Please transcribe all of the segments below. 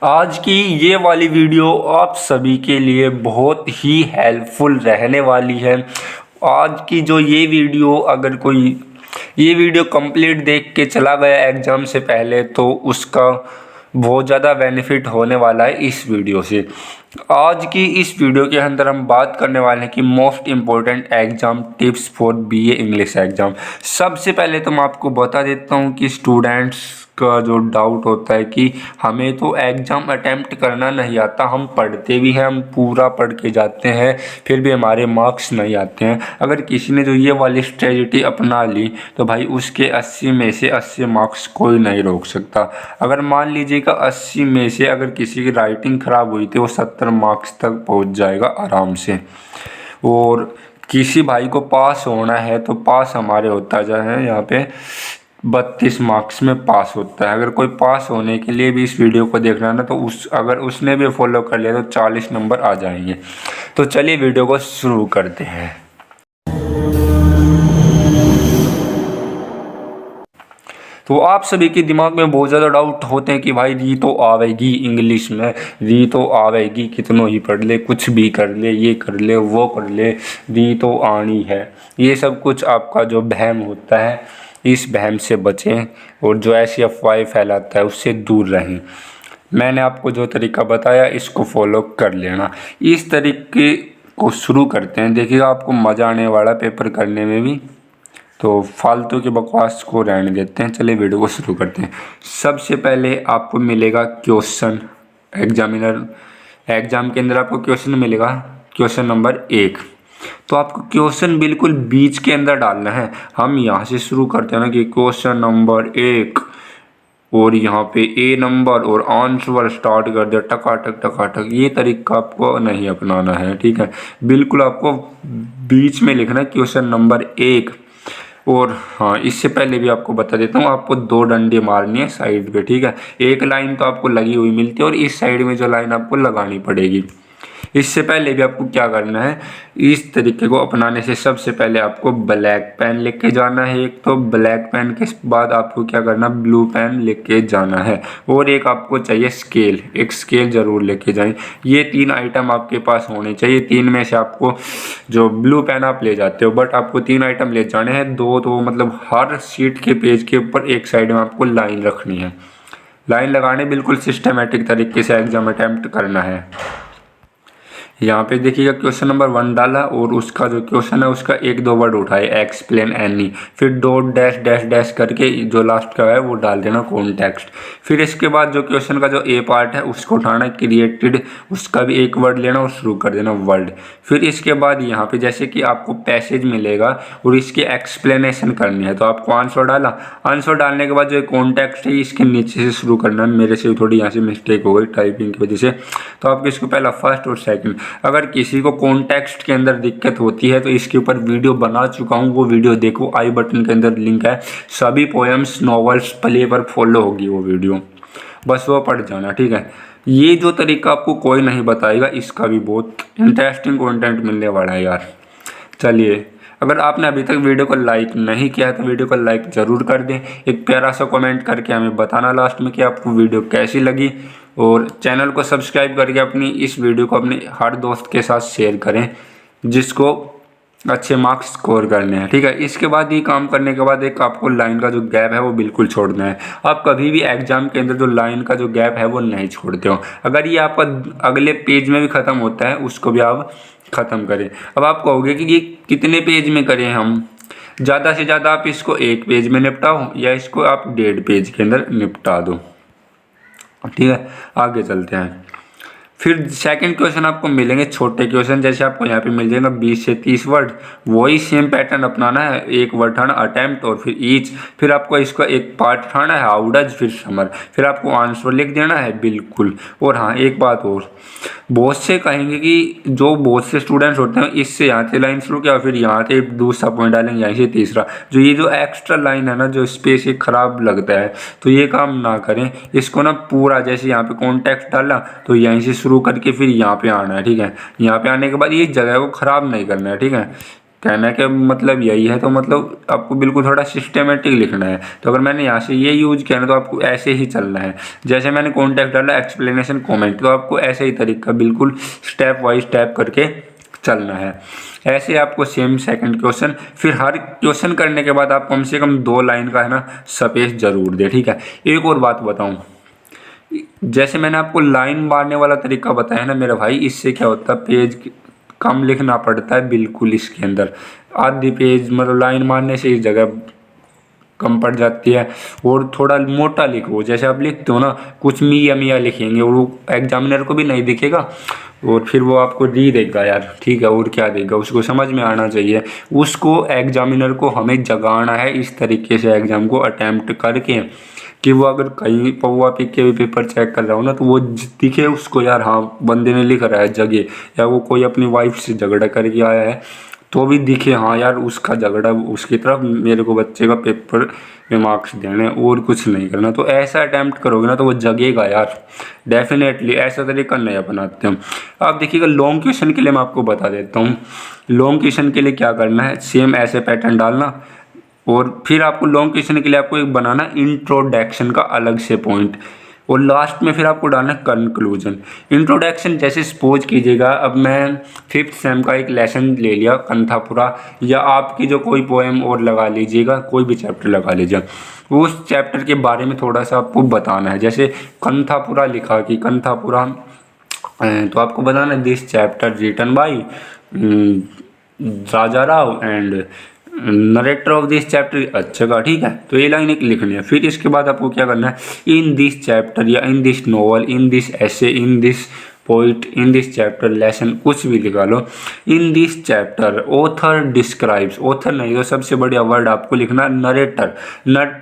आज की ये वाली वीडियो आप सभी के लिए बहुत ही हेल्पफुल रहने वाली है। आज की जो ये वीडियो अगर कोई ये वीडियो कंप्लीट देख के चला गया एग्ज़ाम से पहले तो उसका बहुत ज़्यादा बेनिफिट होने वाला है इस वीडियो से। आज की इस वीडियो के अंदर हम बात करने वाले हैं कि most important exam tips for BA English exam. सबसे पहले तो मैं आपको बता देता हूँ कि स्टूडेंट्स का जो डाउट होता है कि हमें तो एग्ज़ाम अटेम्प्ट करना नहीं आता, हम पढ़ते भी हैं, हम पूरा पढ़ के जाते हैं, फिर भी हमारे मार्क्स नहीं आते हैं। अगर किसी ने जो ये वाली स्ट्रेटजी अपना ली तो भाई उसके 80 में से 80 मार्क्स कोई नहीं रोक सकता। अगर मान लीजिएगा 80 में से अगर किसी की राइटिंग ख़राब हुई तो वो 70 मार्क्स तक पहुंच जाएगा आराम से। और किसी भाई को पास होना है तो पास हमारे होता जाए यहाँ पे 32 मार्क्स में पास होता है। अगर कोई पास होने के लिए भी इस वीडियो को देखना है ना तो अगर उसने भी फॉलो कर लिया तो 40 नंबर आ जाएंगे। तो चलिए वीडियो को शुरू करते हैं। तो आप सभी के दिमाग में बहुत ज़्यादा डाउट होते हैं कि भाई री तो आवेगी इंग्लिश में, री तो आवेगी, कितनों ही पढ़ ले, कुछ भी कर ले, ये कर ले, वो कर ले, री तो आनी है। ये सब कुछ आपका जो वहम होता है, इस वहम से बचें और जो ऐसी अफवाहें फैलाता है उससे दूर रहें। मैंने आपको जो तरीका बताया इसको फॉलो कर लेना। इस तरीके को शुरू करते हैं, देखिएगा आपको मज़ा आने वाला पेपर करने में भी। तो फालतू की बकवास को रहने देते हैं, चलिए वीडियो को शुरू करते हैं। सबसे पहले आपको मिलेगा क्वेश्चन, एग्जाम के अंदर आपको क्वेश्चन मिलेगा, क्वेश्चन नंबर 1। तो आपको क्वेश्चन बिल्कुल बीच के अंदर डालना है। हम यहाँ से शुरू करते हैं ना कि क्वेश्चन नंबर 1 और यहाँ पे ए नंबर और आंसर स्टार्ट कर दे टकाटक टकाटक। ये तरीका आपको नहीं अपनाना है, ठीक है। बिल्कुल आपको बीच में लिखना है क्वेश्चन नंबर 1। और हाँ, इससे पहले भी आपको बता देता हूँ, आपको 2 डंडे मारनी है साइड पे, ठीक है। एक लाइन तो आपको लगी हुई मिलती है और इस साइड में जो लाइन आपको लगानी पड़ेगी। इससे पहले भी आपको क्या करना है, इस तरीके को अपनाने से सबसे पहले आपको ब्लैक पेन लेके जाना है एक, तो ब्लैक पेन के बाद आपको क्या करना, ब्लू पेन लेके जाना है। और एक आपको चाहिए स्केल, एक स्केल ज़रूर लेके जाएं। ये 3 आइटम आपके पास होने चाहिए। 3 में से आपको जो ब्लू पेन आप ले जाते हो, बट आपको 3 आइटम ले जाने हैं। 2 तो मतलब हर शीट के पेज के ऊपर एक साइड में आपको लाइन रखनी है। लाइन लगाने बिल्कुल सिस्टमेटिक तरीके से एग्जाम अटैम्प्ट करना है। यहाँ पे देखिएगा क्वेश्चन नंबर 1 डाला और उसका जो क्वेश्चन है उसका 1-2 वर्ड उठाए, एक्सप्लेन एनी, फिर डॉट डैश डैश डैश करके जो लास्ट का है वो डाल देना कॉन्टेक्स्ट। फिर इसके बाद जो क्वेश्चन का जो ए पार्ट है उसको उठाना, क्रिएटेड, उसका भी 1 वर्ड लेना और शुरू कर देना वर्ड। फिर इसके बाद यहाँ पे जैसे कि आपको पैसेज मिलेगा और इसकी एक्सप्लेनेशन करनी है, तो आपको आंसर डाला। आंसर डालने के बाद जो कॉन्टेक्स्ट है इसके नीचे से शुरू करना है। मेरे से थोड़ी यहाँ से मिस्टेक हो गई टाइपिंग की वजह से, तो आपको इसको पहला फर्स्ट और सेकंड। अगर किसी को कॉन्टेक्स्ट के अंदर दिक्कत होती है तो इसके ऊपर वीडियो बना चुका हूँ, वो वीडियो देखो, आई बटन के अंदर लिंक है। सभी पोएम्स, नॉवेल्स प्ले पर फॉलो होगी वो वीडियो, बस वो पढ़ जाना, ठीक है। ये जो तरीका आपको कोई नहीं बताएगा, इसका भी बहुत इंटरेस्टिंग कंटेंट मिलने वाला है यार। चलिए, अगर आपने अभी तक वीडियो को लाइक नहीं किया है तो वीडियो को लाइक ज़रूर कर दें। एक प्यारा सा कमेंट करके हमें बताना लास्ट में कि आपको वीडियो कैसी लगी, और चैनल को सब्सक्राइब करके अपनी इस वीडियो को अपने हर दोस्त के साथ शेयर करें जिसको अच्छे मार्क्स स्कोर करने हैं, ठीक है। इसके बाद ये काम करने के बाद एक आपको लाइन का जो गैप है वो बिल्कुल छोड़ना है। आप कभी भी एग्जाम के अंदर जो लाइन का जो गैप है वो नहीं छोड़ते हो। अगर ये आपका अगले पेज में भी ख़त्म होता है उसको भी आप ख़त्म करें। अब आप कहोगे कि ये कितने पेज में करें हम, ज़्यादा से ज़्यादा आप इसको 1 पेज में निपटाओ या इसको आप 1.5 पेज के अंदर निपटा दो, ठीक है। आगे चलते हैं। फिर सेकंड क्वेश्चन आपको मिलेंगे छोटे क्वेश्चन, जैसे आपको यहाँ पे मिल जाएगा 20 से 30 वर्ड। वही सेम पैटर्न अपनाना है, 1 वर्ड उठाना अटेम्प्ट और फिर ईच। फिर आपको इसका एक पार्ट उठाना है, हाउ डज, फिर समर। फिर आपको आंसर लिख देना है बिल्कुल। और हाँ, एक बात और, बहुत से कहेंगे कि जो बहुत से स्टूडेंट्स होते हैं इससे यहाँ से लाइन शुरू किया फिर यहाँ से दूसरा पॉइंट डालेंगे, यहाँ से तीसरा, जो ये जो एक्स्ट्रा लाइन है ना, जो स्पेस ये ख़राब लगता है, तो ये काम ना करें। इसको ना पूरा, जैसे यहाँ पे कॉन्टेक्स्ट डाला तो यहीं से शुरू करके फिर यहाँ पे आना है, ठीक है। यहाँ पे आने के बाद ये जगह को ख़राब नहीं करना है, ठीक है। कहने का मतलब यही है। तो मतलब आपको बिल्कुल थोड़ा सिस्टमेटिक लिखना है। तो अगर मैंने यहाँ से ये यूज किया ना तो आपको ऐसे ही चलना है। जैसे मैंने कॉन्टेक्स्ट डाला, एक्सप्लेनेशन, कमेंट, तो आपको ऐसे ही तरीका बिल्कुल स्टेप बाय स्टेप करके चलना है। ऐसे आपको सेम सेकंड क्वेश्चन, फिर हर क्वेश्चन करने के बाद आप कम से कम 2 लाइन का है ना स्पेस जरूर दे, ठीक है। एक और बात बताऊं, जैसे मैंने आपको लाइन मारने वाला तरीका बताया ना मेरा भाई, इससे क्या होता है पेज कम लिखना पड़ता है बिल्कुल। इसके अंदर आधी पेज मतलब लाइन मारने से इस जगह कम पड़ जाती है। और थोड़ा मोटा लिखो, जैसे आप लिखते हो ना कुछ मियाँ मियाँ लिखेंगे और वो एग्जामिनर को भी नहीं दिखेगा और फिर वो आपको दी देगा यार, ठीक है। और क्या देगा, उसको समझ में आना चाहिए। उसको एग्जामिनर को हमें जगाना है इस तरीके से एग्जाम को अटेम्प्ट करके कि वो अगर कहीं पौवा पी के भी पेपर चेक कर रहा हो ना तो वो दिखे उसको यार हाँ बंदे ने लिख रहा है जगह, या वो कोई अपनी वाइफ से झगड़ा करके आया है तो भी दिखे हाँ यार उसका झगड़ा उसकी तरफ, मेरे को बच्चे का पेपर में मार्क्स देने और कुछ नहीं करना। तो ऐसा अटैम्प्ट करोगे ना तो वो जगेगा यार डेफिनेटली। ऐसा तरीका नहीं अपनाते हम। आप देखिएगा लॉन्ग क्वेश्चन के लिए मैं आपको बता देता हूँ। लॉन्ग क्वेश्चन के लिए क्या करना है, सेम ऐसे पैटर्न डालना और फिर आपको लॉन्ग क्वेश्चन के लिए आपको एक बनाना इंट्रोडक्शन का अलग से पॉइंट, और लास्ट में फिर आपको डालना कंक्लूजन। इंट्रोडक्शन जैसे सपोज कीजिएगा अब मैं 5th सेम का एक लेसन ले लिया कंथापुरा, या आपकी जो कोई पोएम और लगा लीजिएगा, कोई भी चैप्टर लगा लीजिएगा, उस चैप्टर के बारे में थोड़ा सा आपको बताना है। जैसे कंथापुरा लिखा कि कंथापुरा, तो आपको बताना this chapter written by Raja Rao and narrator of this chapter, अच्छा का, ठीक है। तो ये लाइन एक लिखनी है। फिर इसके बाद आपको क्या करना है, इन दिस चैप्टर या in this novel, in this essay, in this poet, in this chapter lesson, कुछ भी लिखा लो। In this chapter author describes, author नहीं तो सबसे बढ़िया वर्ड आपको लिखना narrator.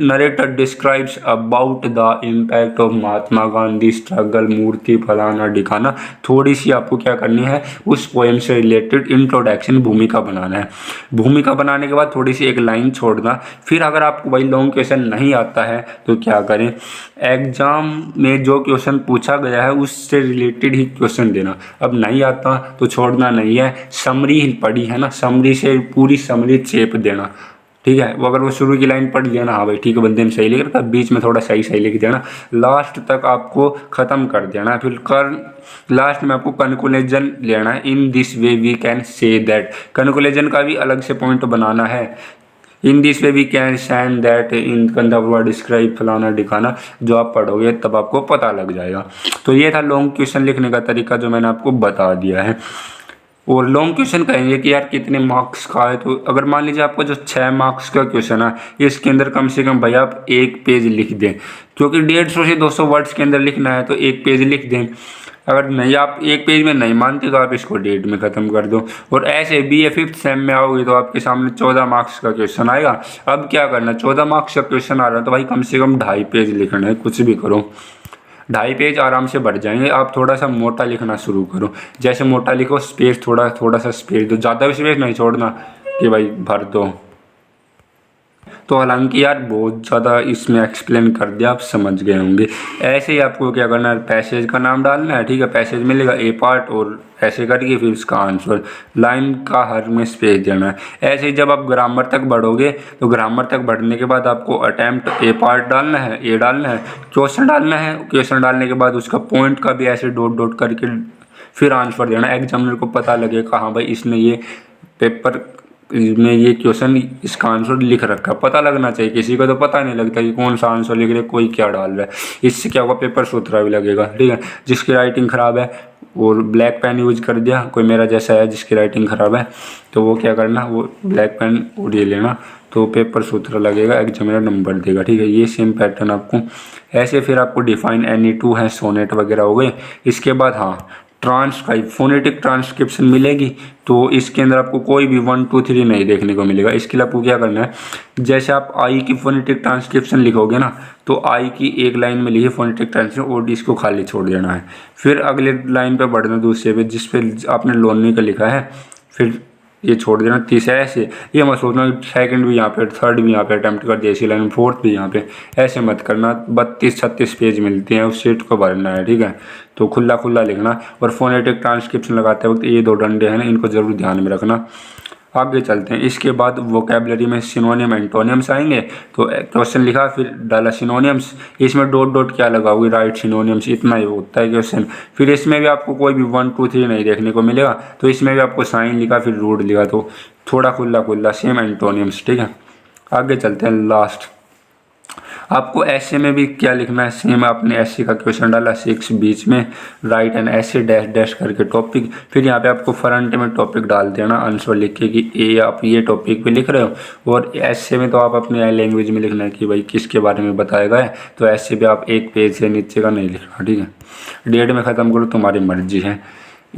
Narrator describes about the impact of Mahatma Gandhi struggle, मूर्ति फलाना दिखाना। थोड़ी सी आपको क्या करनी है उस पोएम से रिलेटेड इंट्रोडक्शन भूमिका बनाना है। भूमिका बनाने के बाद थोड़ी सी एक लाइन छोड़ना। फिर अगर आपको भाई लॉन्ग क्वेश्चन नहीं आता है तो क्या करें, एग्जाम में जो क्वेश्चन पूछा गया है उससे रिलेटेड ही क्वेश्चन देना। अब नहीं आता तो छोड़ना नहीं है, समरी पढ़ी है ना, समरी से पूरी समरी चेप देना, ठीक है। वो अगर वो शुरू की लाइन पढ़ लिया ना हाँ भाई ठीक है बंदे ने सही लिख रखा, बीच में थोड़ा सही सही लिख देना, लास्ट तक आपको ख़त्म कर देना है। फिर लास्ट में आपको कंक्लूजन लेना है, in this way we can say that. Conclusion का भी अलग से पॉइंट बनाना है, in this way we can send that in कंधा डिस्क्राइब फलाना दिखाना। जो आप पढ़ोगे तब आपको पता लग जाएगा। तो ये था लॉन्ग क्वेश्चन लिखने का तरीका जो मैंने आपको बता दिया है। और लॉन्ग क्वेश्चन कहेंगे कि यार कितने मार्क्स का है, तो अगर मान लीजिए आपको जो 6 मार्क्स का क्वेश्चन है इसके अंदर कम से कम भाई आप 1 पेज लिख दें, क्योंकि 150 से 200 वर्ड्स के अंदर लिखना है तो 1 पेज लिख दें। अगर नहीं आप 1 पेज में नहीं मानते तो आप इसको डेट में ख़त्म कर दो। और ऐसे BA 5th सेम में आओगे तो आपके सामने 14 मार्क्स का क्वेश्चन आएगा। अब क्या करना, 14 मार्क्स का क्वेश्चन आ रहा है तो भाई कम से कम 2.5 पेज लिखना है, कुछ भी करो 2.5 पेज आराम से बढ़ जाएंगे। आप थोड़ा सा मोटा लिखना शुरू करो, जैसे मोटा लिखो स्पेस थोड़ा सा स्पेस दो, ज़्यादा भी स्पेस नहीं छोड़ना कि भाई भर दो। तो हालांकि यार बहुत ज़्यादा इसमें एक्सप्लेन कर दिया, आप समझ गए होंगे। ऐसे ही आपको क्या करना है, पैसेज का नाम डालना है, ठीक है। पैसेज मिलेगा A पार्ट और ऐसे करके फिर उसका आंसर लाइन का हर में स्पेस देना है। ऐसे ही जब आप ग्रामर तक बढ़ोगे तो ग्रामर तक बढ़ने के बाद आपको अटैम्प्ट A पार्ट डालना है, A डालना है, क्वेश्चन डालना है, क्वेश्चन डालने के बाद उसका पॉइंट का भी ऐसे डॉट डॉट करके फिर आंसर देना। एग्जामिनर को पता लगेगा हाँ भाई इसने ये पेपर में ये क्वेश्चन इसका आंसर लिख रखा, पता लगना चाहिए। किसी को तो पता नहीं लगता कि कौन सा आंसर लिख रहे हैं, कोई क्या डाल रहा है। इससे क्या होगा पेपर सुथरा भी लगेगा, ठीक है। जिसकी राइटिंग ख़राब है और ब्लैक पेन यूज कर दिया, कोई मेरा जैसा है जिसकी राइटिंग ख़राब है तो वो क्या करना, वो ब्लैक पेन और ये लेना तो पेपर सुथरा लगेगा, एग्जामिनर नंबर देगा, ठीक है। ये सेम पैटर्न आपको ऐसे। फिर आपको डिफाइन एनी टू है, सोनेट वगैरह हो गए। इसके बाद हाँ ट्रांसक्राइब, फोनेटिक ट्रांसक्रिप्शन मिलेगी। तो इसके अंदर आपको कोई भी 1 2 3 नहीं देखने को मिलेगा। इसके लिए आपको क्या करना है, जैसे आप आई की फोनेटिक ट्रांसक्रिप्शन लिखोगे ना तो आई की एक लाइन में लिखिए फोनेटिक ट्रांसक्रिप्शन और इसको खाली छोड़ देना है। फिर अगले लाइन पे बढ़ना दूसरे पे जिस पे आपने लोनी का लिखा है, फिर ये छोड़ देना। तीसरा ऐसे, ये मत सोचना सेकंड भी यहाँ पे, थर्ड भी यहाँ पे अटैम्प्ट कर दिया इसी लाइन में, फोर्थ भी यहाँ पे, ऐसे मत करना। 32-36 पेज मिलते हैं, उस सीट को भरना है, ठीक है। तो खुला लिखना। और फोनेटिक ट्रांसक्रिप्शन लगाते वक्त ये 2 डंडे हैं ना इनको ज़रूर ध्यान में रखना। आगे चलते हैं। इसके बाद वोकेबलरी में सिनोनिम एंटोनिम्स आएंगे। तो क्वेश्चन लिखा, फिर डाला सिनोनिम्स, इसमें डॉट डॉट क्या लगाओगे, राइट सिनोनिम्स, इतना ही होता है क्वेश्चन। फिर इसमें भी आपको कोई भी 1 2 3 नहीं देखने को मिलेगा, तो इसमें भी आपको साइन लिखा, फिर रूट लिखा, तो थोड़ा खुला खुला सेम एंटोनिम्स, ठीक है। आगे चलते हैं लास्ट। आपको ऐसे में भी क्या लिखना है, सेम आपने ऐसे का क्वेश्चन डाला 6 बीच में राइट एंड ऐसे डैश डैश करके टॉपिक, फिर यहाँ पे आपको फ्रंट में टॉपिक डाल देना आंसर लिख के कि ए आप ये टॉपिक पे लिख रहे हो। और ऐसे में तो आप अपनी लैंग्वेज में लिखना है कि भाई किसके बारे में बताया गया है, तो ऐसे भी आप एक पेज से नीचे का नहीं लिखना, ठीक है। डेट में ख़त्म करो, तुम्हारी मर्जी है।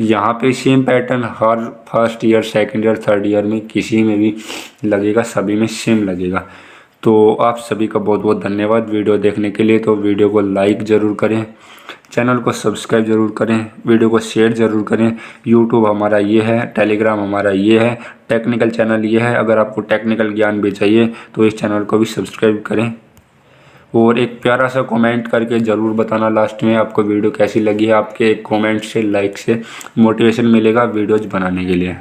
यहाँ पे सेम पैटर्न हर first year, second year, third year में किसी में भी लगेगा, सभी में सेम लगेगा। तो आप सभी का बहुत बहुत धन्यवाद वीडियो देखने के लिए। तो वीडियो को लाइक ज़रूर करें, चैनल को सब्सक्राइब ज़रूर करें, वीडियो को शेयर ज़रूर करें। यूट्यूब हमारा ये है, टेलीग्राम हमारा ये है, टेक्निकल चैनल ये है। अगर आपको टेक्निकल ज्ञान भी चाहिए तो इस चैनल को भी सब्सक्राइब करें। और एक प्यारा सा कमेंट करके ज़रूर बताना लास्ट में आपको वीडियो कैसी लगी है। आपके एक कमेंट से, लाइक से मोटिवेशन मिलेगा वीडियोज़ बनाने के लिए।